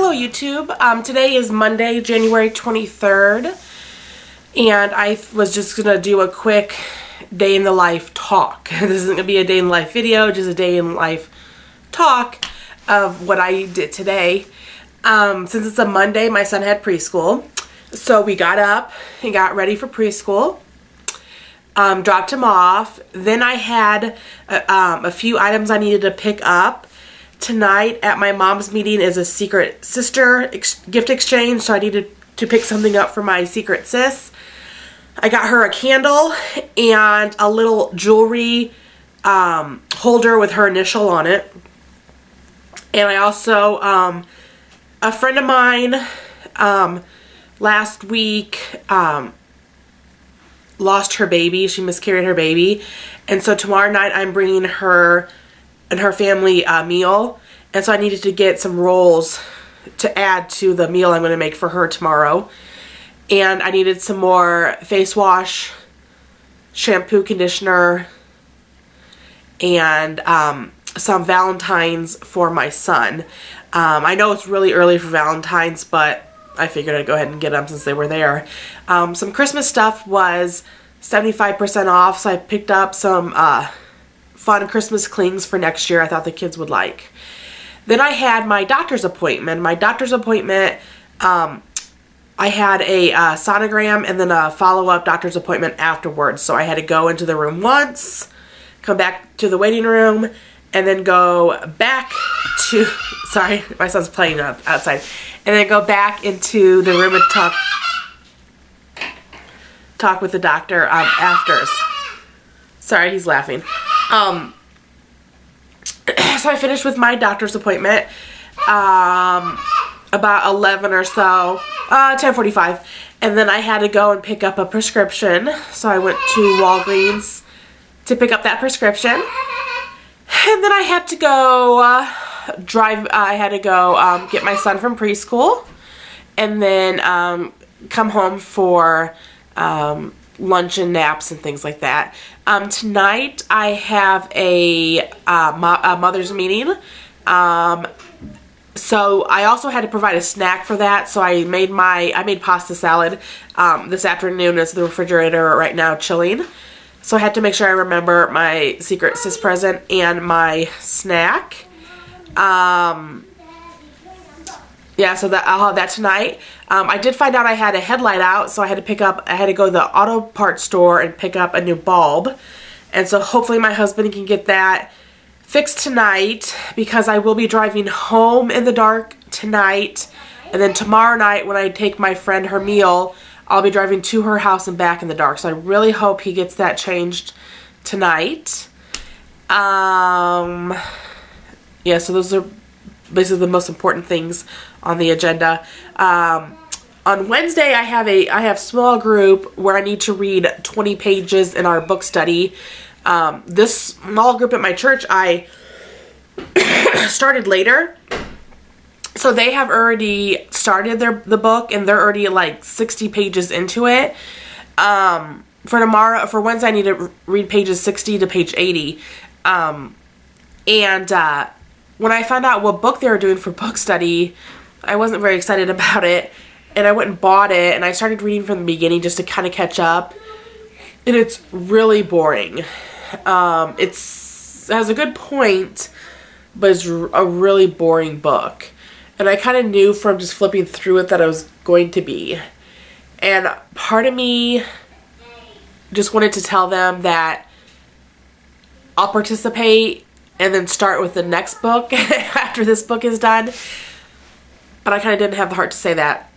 Hello YouTube. Today is Monday, January 23rd, and I was just going to do a quick day in the life talk. This isn't going to be a day in the life video, just a day in life talk of what I did today. Since it's a Monday, my son had preschool, so we got up and got ready for preschool. Dropped him off. Then I had a few items I needed to pick up. Tonight at my mom's meeting is a secret sister gift exchange, so I needed to pick something up for my secret sis. I got her a candle and a little jewelry holder with her initial on it. And I also, a friend of mine last week lost her baby. She miscarried her baby. And so tomorrow night I'm bringing her and her family a meal. And so I needed to get some rolls to add to the meal I'm going to make for her tomorrow. And I needed some more face wash, shampoo, conditioner, and some Valentine's for my son. I know it's really early for Valentine's, but I figured I'd go ahead and get them since they were there. Some Christmas stuff was 75% off, so I picked up some fun Christmas clings for next year I thought the kids would like. Then I had my doctor's appointment. I had a sonogram and then a follow-up doctor's appointment afterwards. So I had to go into the room once, come back to the waiting room, and then go back to, sorry, my son's playing outside, and then go back into the room and talk with the doctor afters. Sorry, he's laughing. So I finished with my doctor's appointment about 11 or so, 10:45, and then I had to go and pick up a prescription. So I went to Walgreens to pick up that prescription, and then I had to go get my son from preschool, and then come home for lunch and naps and things like that. Tonight I have a mother's meeting. So I also had to provide a snack for that. So I made pasta salad this afternoon. It's in the refrigerator right now chilling. So I had to make sure I remember my secret sis present and my snack. Yeah, so I'll have that tonight. I did find out I had a headlight out, so I had to go to the auto parts store and pick up a new bulb. And so hopefully my husband can get that fixed tonight, because I will be driving home in the dark tonight. And then tomorrow night when I take my friend her meal, I'll be driving to her house and back in the dark. So I really hope he gets that changed tonight. Yeah, so those are basically the most important things on the agenda. On Wednesday I have small group where I need to read 20 pages in our book study. This small group at my church I started later, so they have already started the book and they're already like 60 pages into it. For Wednesday I need to read pages 60 to page 80. When I found out what book they were doing for book study, I wasn't very excited about it, and I went and bought it, and I started reading from the beginning just to kind of catch up, and it's really boring. It has a good point, but it's a really boring book, and I kind of knew from just flipping through it that it was going to be, and part of me just wanted to tell them that I'll participate and then start with the next book after this book is done. But I kind of didn't have the heart to say that.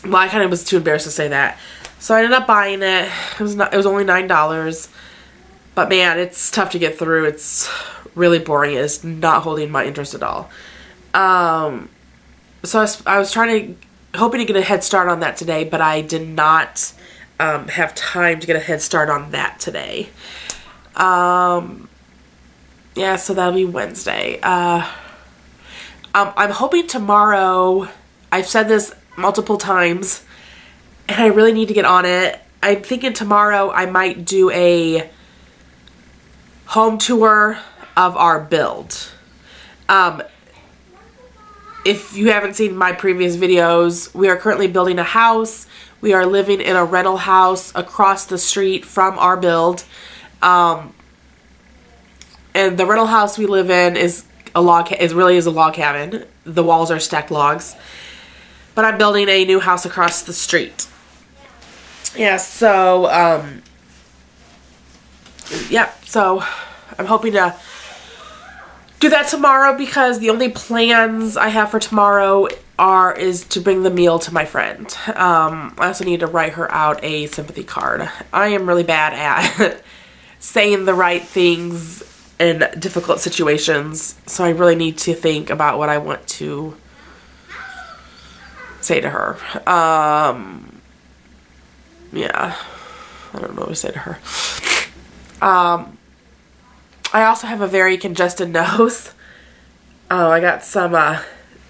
Well, I kind of was too embarrassed to say that. So I ended up buying it. It was only $9. But man, it's tough to get through. It's really boring. It's not holding my interest at all. So I was hoping to get a head start on that today, but I did not have time to get a head start on that today. Yeah, so that'll be Wednesday. I'm hoping tomorrow, I've said this multiple times, and I really need to get on it. I'm thinking tomorrow I might do a home tour of our build. if you haven't seen my previous videos, we are currently building a house. We are living in a rental house across the street from our build. And the rental house we live in is a log, it really is a log cabin. The walls are stacked logs. But I'm building a new house across the street. Yeah, so, yeah, so I'm hoping to do that tomorrow because the only plans I have for tomorrow is to bring the meal to my friend. I also need to write her out a sympathy card. I am really bad at saying the right things in difficult situations, so I really need to think about what I want to say to her. Yeah, I don't know what to say to her. I also have a very congested nose. I got some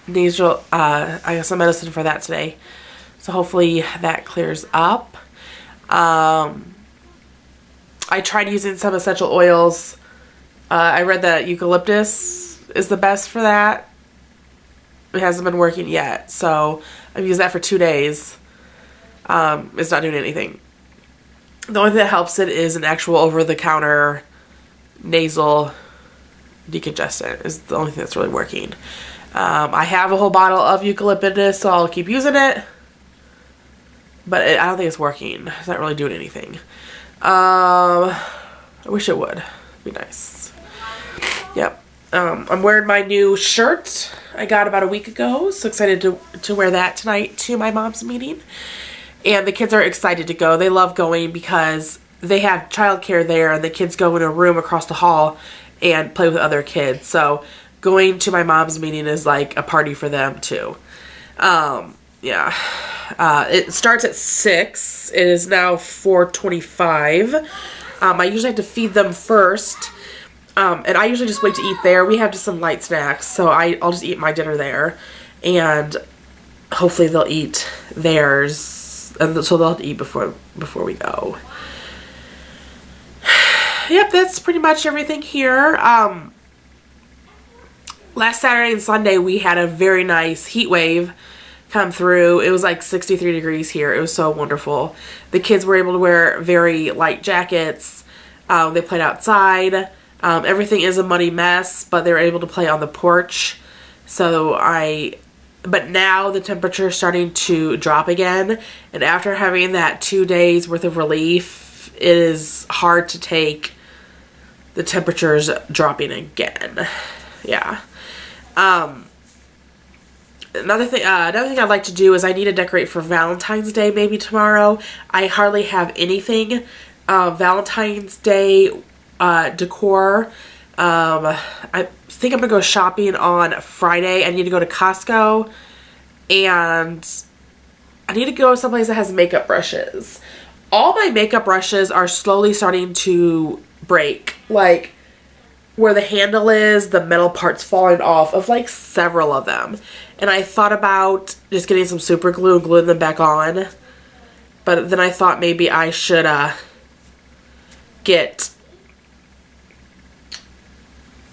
nasal, I got some medicine for that today. So hopefully that clears up. I tried using some essential oils. I read that eucalyptus is the best for that. It hasn't been working yet, so I've used that for 2 days. It's not doing anything. The only thing that helps it is an actual over-the-counter nasal decongestant is the only thing that's really working. I have a whole bottle of eucalyptus, so I'll keep using it. But I don't think it's working. It's not really doing anything. I wish it would. It'd be nice. Yep. I'm wearing my new shirt I got about a week ago. So excited to wear that tonight to my mom's meeting. And the kids are excited to go. They love going because they have childcare there and the kids go in a room across the hall and play with other kids. So going to my mom's meeting is like a party for them too. Yeah. It starts at 6. It is now 4:25. I usually have to feed them first. And I usually just wait to eat there. We have just some light snacks, so I'll just eat my dinner there. And hopefully they'll eat theirs. And so they'll have to eat before we go. Yep, that's pretty much everything here. Last Saturday and Sunday we had a very nice heat wave come through. It was like 63 degrees here. It was so wonderful. The kids were able to wear very light jackets. They played outside. Everything is a muddy mess, but they were able to play on the porch. But now the temperature is starting to drop again. And after having that 2 days worth of relief, it is hard to take the temperatures dropping again. Yeah. Another thing I'd like to do is I need to decorate for Valentine's Day maybe tomorrow. I hardly have anything Valentine's Day decor. I think I'm gonna go shopping on Friday. I need to go to Costco and I need to go someplace that has makeup brushes. All my makeup brushes are slowly starting to break. Like where the handle is, the metal part's falling off of like several of them. And I thought about just getting some super glue and gluing them back on. But then I thought maybe I should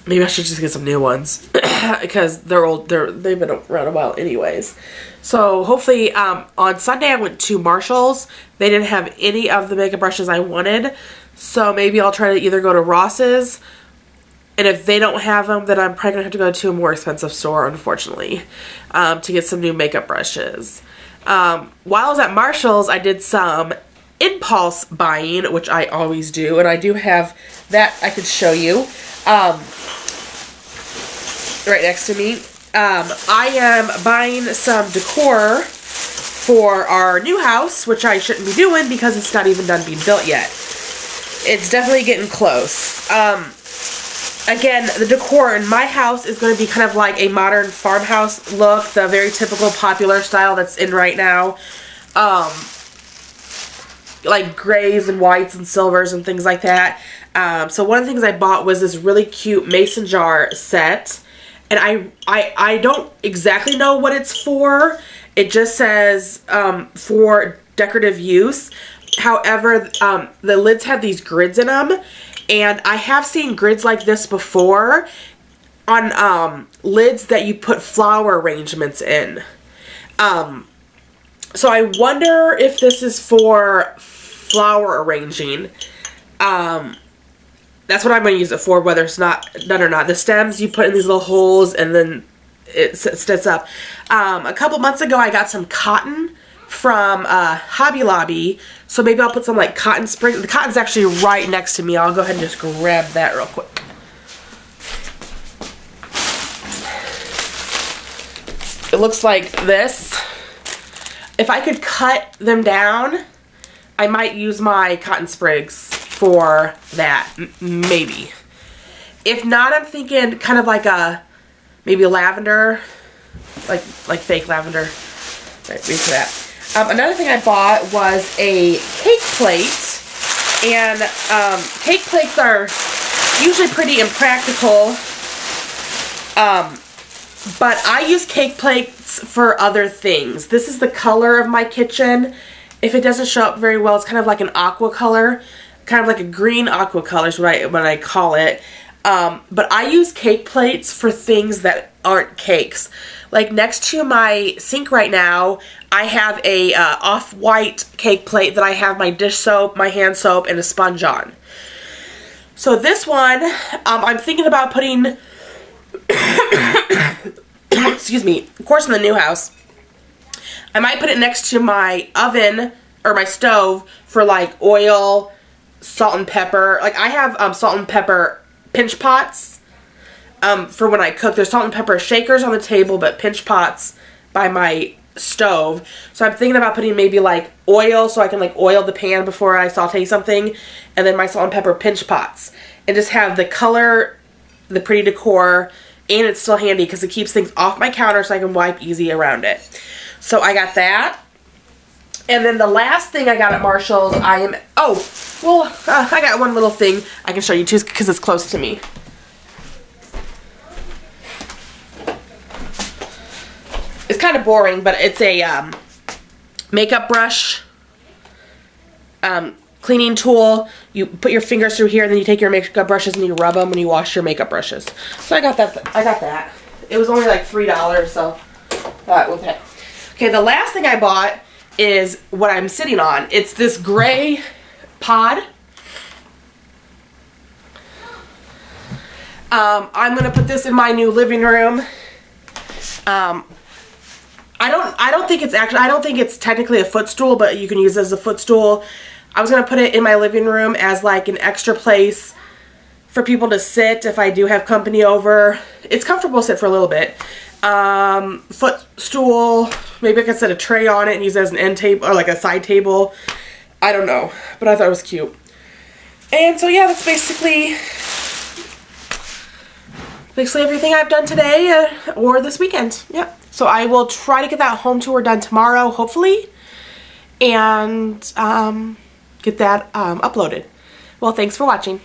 maybe I should just get some new ones because they're old. They've been around a while anyways. So hopefully on Sunday I went to Marshall's. They didn't have any of the makeup brushes I wanted. So maybe I'll try to either go to Ross's, and if they don't have them, then I'm probably going to have to go to a more expensive store, unfortunately, to get some new makeup brushes. While I was at Marshall's, I did some impulse buying, which I always do, and I do have that I could show you right next to me. I am buying some decor for our new house, which I shouldn't be doing because it's not even done being built yet. It's definitely getting close. Again, the decor in my house is going to be kind of like a modern farmhouse look, the very typical popular style that's in right now. Like grays and whites and silvers and things like that. So one of the things I bought was this really cute mason jar set. And I don't exactly know what it's for. It just says for decorative use. However, the lids have these grids in them. And I have seen grids like this before. on lids that you put flower arrangements in. So I wonder if this is for flower arranging. That's what I'm going to use it for, whether it's not done or not. The stems you put in these little holes and then it sits up. A couple months ago I got some cotton from Hobby Lobby, so maybe I'll put some like cotton sprigs. The cotton's actually right next to me. I'll go ahead and just grab that real quick. It looks like this. If I could cut them down, I might use my cotton sprigs for that, maybe. If not, I'm thinking kind of like a, maybe a lavender, like fake lavender. Right, wait for that. Another thing I bought was a cake plate, and cake plates are usually pretty impractical, but I use cake plates for other things. This is the color of my kitchen. If it doesn't show up very well, it's kind of like an aqua color, kind of like a green aqua color is what I call it. But I use cake plates for things that aren't cakes. Like next to my sink right now, I have a off-white cake plate that I have my dish soap, my hand soap, and a sponge on. So this one, I'm thinking about putting, excuse me, of course in the new house, I might put it next to my oven or my stove for like oil, salt and pepper. Like I have salt and pepper pinch pots for when I cook. There's salt and pepper shakers on the table, but pinch pots by my stove. So I'm thinking about putting maybe like oil, so I can like oil the pan before I saute something, and then my salt and pepper pinch pots, and just have the color, the pretty decor, and it's still handy because it keeps things off my counter so I can wipe easy around it. So I got that. And then the last thing I got at Marshall's, I got one little thing I can show you too because it's close to me. It's kind of boring, but it's a makeup brush, cleaning tool. You put your fingers through here, and then you take your makeup brushes and you rub them when you wash your makeup brushes. So I got that. It was only like $3, so that was it. Okay, the last thing I bought is what I'm sitting on. It's this gray pod. I'm gonna put this in my new living room. I don't think it's technically a footstool, but you can use it as a footstool. I was gonna put it in my living room as like an extra place for people to sit if I do have company over. It's comfortable to sit for a little bit. Footstool, maybe I could set a tray on it and use it as an end table or like a side table. I don't know, but I thought it was cute. And so yeah, that's basically everything I've done today or this weekend. Yeah. So I will try to get that home tour done tomorrow, hopefully, and get that uploaded. Well, thanks for watching.